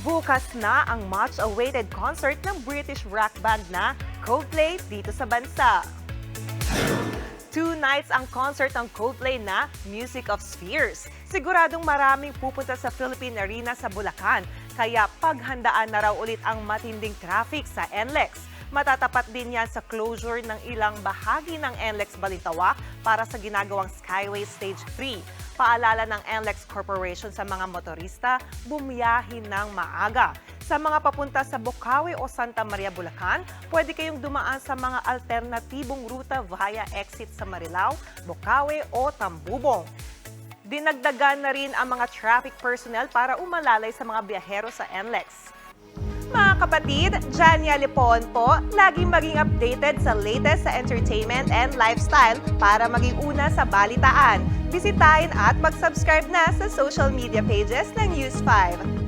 Bukas na ang much-awaited concert ng British rock band na Coldplay dito sa bansa. 2 nights ang concert ng Coldplay na Music of Spheres. Siguradong maraming pupunta sa Philippine Arena sa Bulacan, kaya paghandaan na raw ulit ang matinding traffic sa NLEX. Matatapat din yan sa closure ng ilang bahagi ng NLEX Balintawak para sa ginagawang Skyway Stage 3. Paalala ng NLEX Corporation sa mga motorista, bumiyahin ng maaga. Sa mga papunta sa Bocaue o Santa Maria, Bulacan, pwede kayong dumaan sa mga alternatibong ruta via exit sa Marilao, Bocaue o Tambubong. Dinagdagan na rin ang mga traffic personnel para umalalay sa mga biyahero sa NLEX. Mga kapatid, Jania Lipon po, laging maging updated sa latest sa entertainment and lifestyle para maging una sa balitaan. Bisitahin at mag-subscribe na sa social media pages ng News 5.